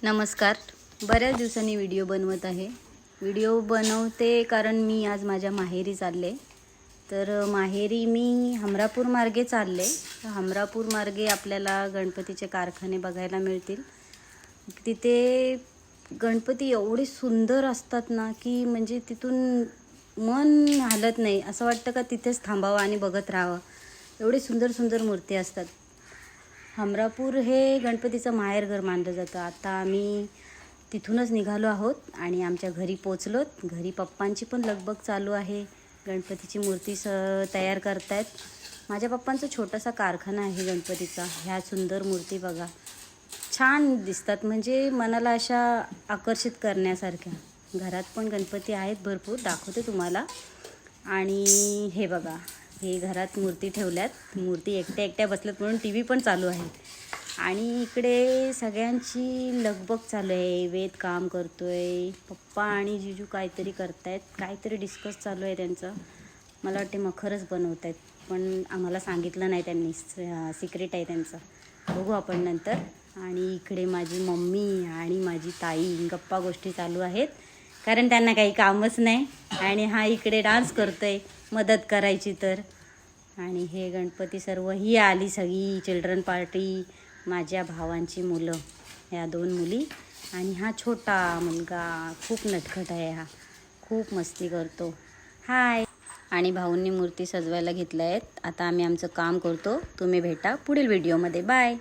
नमस्कार. बऱ्याच दिवसांनी व्हिडिओ बनवत आहे. व्हिडिओ बनवते कारण मी आज माझ्या माहेरी चालले. तर माहेरी मी हमरापूर मार्गे चालले. हमरापूर मार्गे आपल्याला गणपतीचे कारखाने बघायला मिळतील. तिथे गणपती एवढे सुंदर असतात ना की म्हणजे तिथून मन हालत नाही. असं वाटतं का तिथेच थांबावं आणि बघत राहावं. एवढे सुंदर सुंदर मूर्ती असतात. हमरापूर हे गणपतीचं माहेरघर मानलं जातं. आता आम्ही तिथूनच निघालो आहोत आणि आमच्या घरी पोचलोत. घरी पप्पांची पण लगबग चालू आहे. गणपतीची मूर्ती तयार करतायत. माझ्या पप्पांचा छोटासा कारखाना आहे गणपतीचा. ह्या सुंदर मूर्ती बघा, छान दिसतात, म्हणजे मनाला अशा आकर्षित करण्यासारख्या. घरात पण गणपती आहेत भरपूर, दाखवते तुम्हाला. आणि हे बघा, हे घरात मूर्ती ठेवल्यात. मूर्ती एकट्या एकट्या बसल्यात म्हणून टी व्ही पण चालू आहे. आणि इकडे सगळ्यांची लगबग चालू आहे. वेद काम करतोय, पप्पा आणि जिजू काहीतरी करतायत, काहीतरी डिस्कस चालू आहे त्यांचं. मला वाटते मखरच बनवत आहेत, पण आम्हाला सांगितलं नाही त्यांनी, सिक्रेट आहे त्यांचं. बघू आपण नंतर. आणि इकडे माझी मम्मी आणि माझी ताई गप्पा गोष्टी चालू आहेत, कारण त्यांना काही कामच नाही. आणि हा इकडे डान्स करतोय, मदत करायची तर. आणि हे गणपती सर्व ही आली सगळी चिल्ड्रन पार्टी. माझ्या भावांची मुलं, ह्या 2 मुली आणि हा छोटा मुलगा. खूप नटखट आहे हा, खूप मस्ती करतो. हाय. आणि भाऊंनी मूर्ती सजवायला घेतल्या आहेत. आता आम्ही आमचं काम करतो. तुम्ही भेटा पुढील व्हिडिओमध्ये. बाय.